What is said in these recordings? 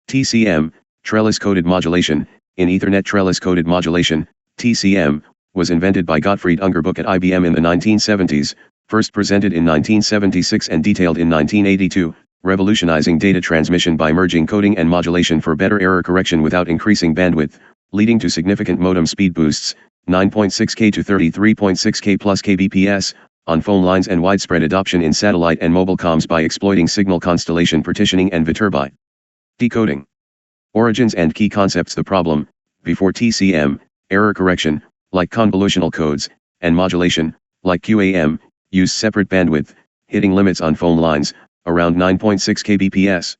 TCM, Trellis Coded Modulation. In Ethernet Trellis Coded Modulation, TCM, was invented by Gottfried Ungerbuch at IBM in the 1970s, first presented in 1976 and detailed in 1982, revolutionizing data transmission by merging coding and modulation for better error correction without increasing bandwidth, leading to significant modem speed boosts, 9.6K to 33.6K plus kbps, on phone lines and widespread adoption in satellite and mobile comms by exploiting signal constellation partitioning and Viterbi decoding. Origins and key concepts. The problem, before TCM, error correction, like convolutional codes, and modulation, like QAM, use separate bandwidth, hitting limits on phone lines, around 9.6 kbps.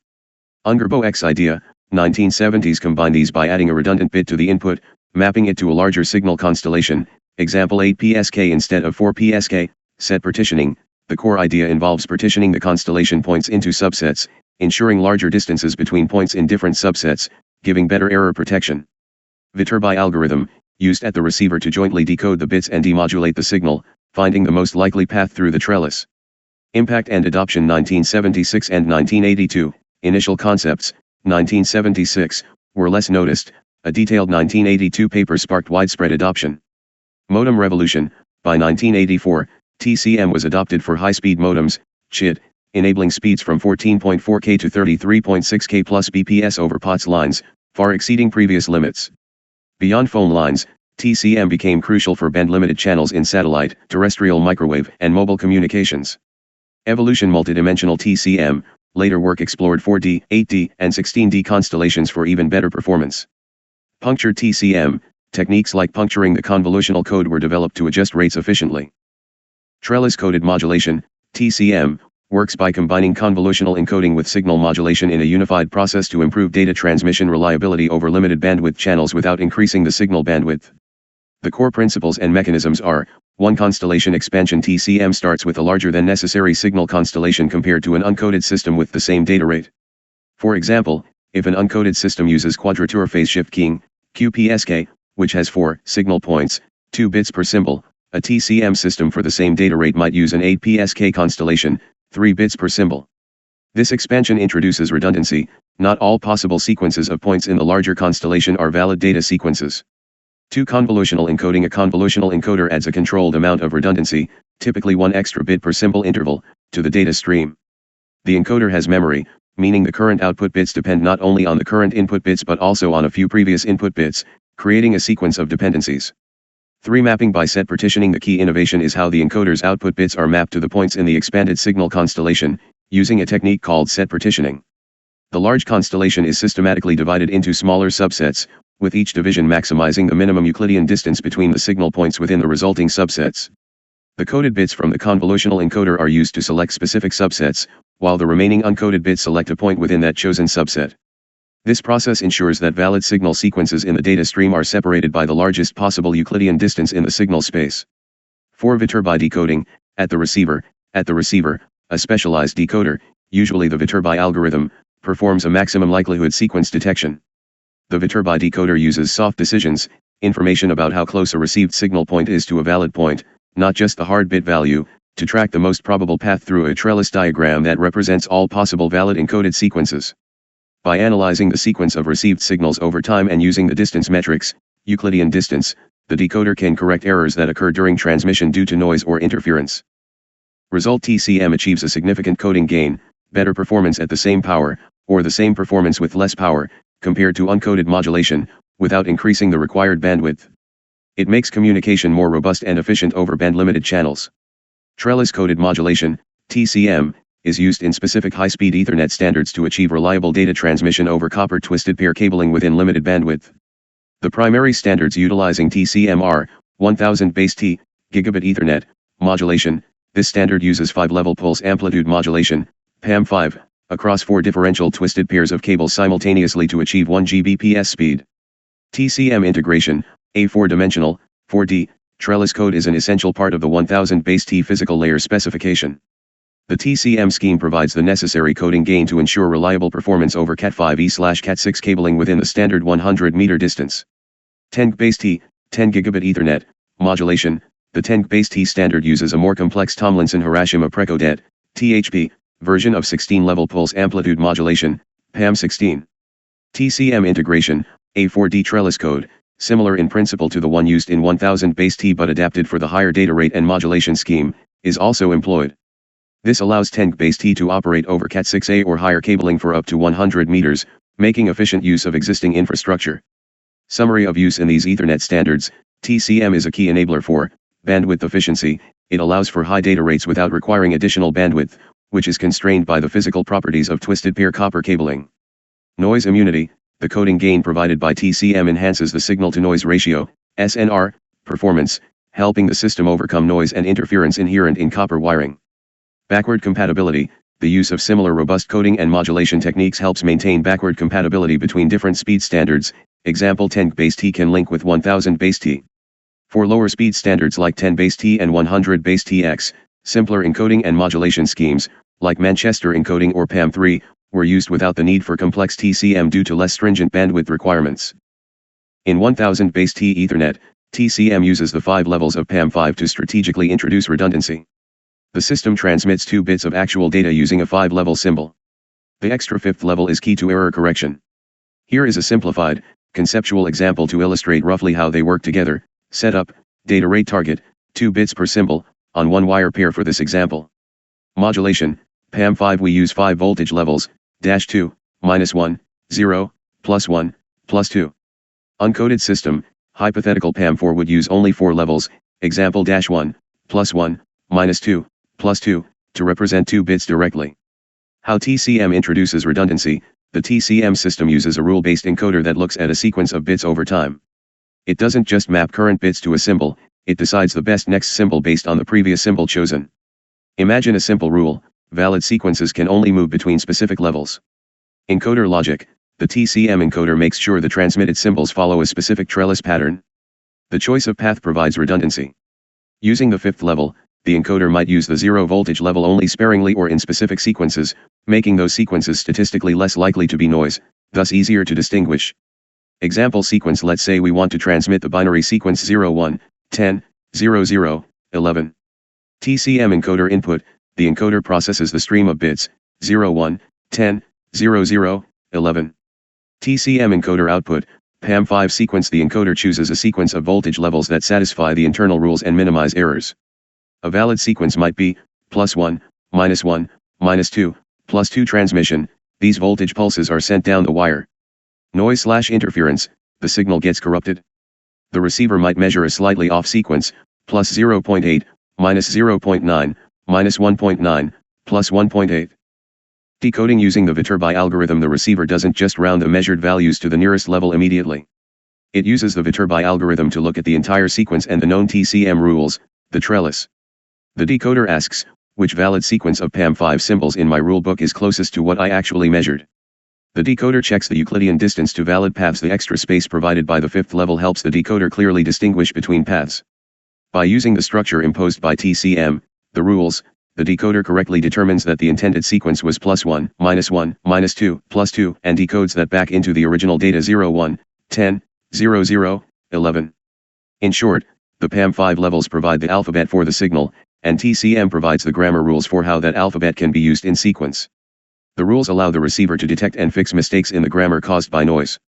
Ungerbuch's idea, 1970s, combine these by adding a redundant bit to the input, mapping it to a larger signal constellation, example 8 PSK instead of 4 PSK, set partitioning. The core idea involves partitioning the constellation points into subsets, ensuring larger distances between points in different subsets, giving better error protection. Viterbi algorithm, used at the receiver to jointly decode the bits and demodulate the signal, finding the most likely path through the trellis. Impact and adoption 1976 and 1982, initial concepts, 1976, were less noticed, a detailed 1982 paper sparked widespread adoption. Modem revolution, by 1984, TCM was adopted for high-speed modems, CHID, enabling speeds from 14.4K to 33.6K plus bps over POTS lines, far exceeding previous limits. Beyond phone lines, TCM became crucial for band-limited channels in satellite, terrestrial microwave, and mobile communications. Evolution multidimensional TCM, later work explored 4D, 8D, and 16D constellations for even better performance. Punctured TCM, techniques like puncturing the convolutional code were developed to adjust rates efficiently. Trellis Coded Modulation, TCM, works by combining convolutional encoding with signal modulation in a unified process to improve data transmission reliability over limited bandwidth channels without increasing the signal bandwidth. The core principles and mechanisms are: 1. Constellation expansion. TCM starts with a larger than necessary signal constellation compared to an uncoded system with the same data rate. For example, if an uncoded system uses quadrature phase shift keying, QPSK, which has 4 signal points, 2 bits per symbol, a TCM system for the same data rate might use an 8 PSK constellation, 3 bits per symbol. This expansion introduces redundancy. Not all possible sequences of points in the larger constellation are valid data sequences. 2. Convolutional encoding. A convolutional encoder adds a controlled amount of redundancy, typically 1 extra bit per symbol interval, to the data stream. The encoder has memory, meaning the current output bits depend not only on the current input bits but also on a few previous input bits, creating a sequence of dependencies. 3. Mapping by set partitioning. The key innovation is how the encoder's output bits are mapped to the points in the expanded signal constellation, using a technique called set partitioning. The large constellation is systematically divided into smaller subsets, with each division maximizing the minimum Euclidean distance between the signal points within the resulting subsets. The coded bits from the convolutional encoder are used to select specific subsets, while the remaining uncoded bits select a point within that chosen subset. This process ensures that valid signal sequences in the data stream are separated by the largest possible Euclidean distance in the signal space. 4. Viterbi decoding. At the receiver, a specialized decoder, usually the Viterbi algorithm, performs a maximum likelihood sequence detection. The Viterbi decoder uses soft decisions, information about how close a received signal point is to a valid point, not just the hard bit value, to track the most probable path through a trellis diagram that represents all possible valid encoded sequences. By analyzing the sequence of received signals over time and using the distance metrics, Euclidean distance, the decoder can correct errors that occur during transmission due to noise or interference. Result: TCM achieves a significant coding gain, better performance at the same power, or the same performance with less power, compared to uncoded modulation, without increasing the required bandwidth. It makes communication more robust and efficient over band-limited channels. Trellis Coded Modulation, TCM, is used in specific high-speed Ethernet standards to achieve reliable data transmission over copper twisted pair cabling within limited bandwidth. The primary standards utilizing TCM are 1000 base T, gigabit Ethernet, modulation. This standard uses 5-level pulse amplitude modulation, PAM5, across 4 differential twisted pairs of cables simultaneously to achieve 1 Gbps speed. TCM integration, a 4-dimensional, 4D, trellis code is an essential part of the 1000 base T physical layer specification. The TCM scheme provides the necessary coding gain to ensure reliable performance over Cat5e/Cat6 cabling within the standard 100-meter distance. 10 base T, 10 gigabit Ethernet, modulation. The 10 base T standard uses a more complex Tomlinson-Hiroshima-Precodet, THP, version of 16-level pulse amplitude modulation, PAM16. TCM integration, A4D trellis code, similar in principle to the one used in 1000 base T but adapted for the higher data rate and modulation scheme, is also employed. This allows 10 base T to operate over Cat6a or higher cabling for up to 100 meters, making efficient use of existing infrastructure. Summary of use in these Ethernet standards. TCM is a key enabler for bandwidth efficiency. It allows for high data rates without requiring additional bandwidth, which is constrained by the physical properties of twisted pair copper cabling. Noise immunity. The coding gain provided by TCM enhances the signal-to-noise ratio, SNR, performance, helping the system overcome noise and interference inherent in copper wiring. Backward compatibility. The use of similar robust coding and modulation techniques helps maintain backward compatibility between different speed standards. Example 10 base T can link with 1000 base T. For lower speed standards like 10 base T and 100 base TX, simpler encoding and modulation schemes, like Manchester encoding or PAM3, were used without the need for complex TCM due to less stringent bandwidth requirements. In 1000 base T Ethernet, TCM uses the 5 levels of PAM5 to strategically introduce redundancy. The system transmits 2 bits of actual data using a 5-level symbol. The extra 5th level is key to error correction. Here is a simplified, conceptual example to illustrate roughly how they work together. Setup, data rate target, 2 bits per symbol, on 1 wire pair for this example. Modulation, PAM5 we use 5 voltage levels, -2, -1, 0, +1, +2. Uncoded system, hypothetical PAM4 would use only 4 levels, example -1, +1, -2, +2, to represent 2 bits directly. How TCM introduces redundancy. The TCM system uses a rule-based encoder that looks at a sequence of bits over time. It doesn't just map current bits to a symbol, it decides the best next symbol based on the previous symbol chosen. Imagine a simple rule: valid sequences can only move between specific levels. Encoder logic. The TCM encoder makes sure the transmitted symbols follow a specific trellis pattern. The choice of path provides redundancy. Using the 5th level, the encoder might use the 0 voltage level only sparingly or in specific sequences, making those sequences statistically less likely to be noise, thus easier to distinguish. Example sequence: let's say we want to transmit the binary sequence 01, 10, 00, 11. TCM encoder input. The encoder processes the stream of bits, 01, 10, 00, 11. TCM encoder output. PAM5 sequence. The encoder chooses a sequence of voltage levels that satisfy the internal rules and minimize errors. A valid sequence might be, +1, -1, -2, +2 transmission. These voltage pulses are sent down the wire. Noise/interference. The signal gets corrupted. The receiver might measure a slightly off sequence, +0.8, -0.9, -1.9, +1.8. Decoding. Using the Viterbi algorithm, the receiver doesn't just round the measured values to the nearest level immediately. It uses the Viterbi algorithm to look at the entire sequence and the known TCM rules, the trellis. The decoder asks, which valid sequence of PAM5 symbols in my rulebook is closest to what I actually measured? The decoder checks the Euclidean distance to valid paths. The extra space provided by the 5th level helps the decoder clearly distinguish between paths. By using the structure imposed by TCM, the rules, the decoder correctly determines that the intended sequence was +1, -1, -2, +2, and decodes that back into the original data 01, 10, 00, 11. In short, the PAM5 levels provide the alphabet for the signal, and TCM provides the grammar rules for how that alphabet can be used in sequence. The rules allow the receiver to detect and fix mistakes in the grammar caused by noise.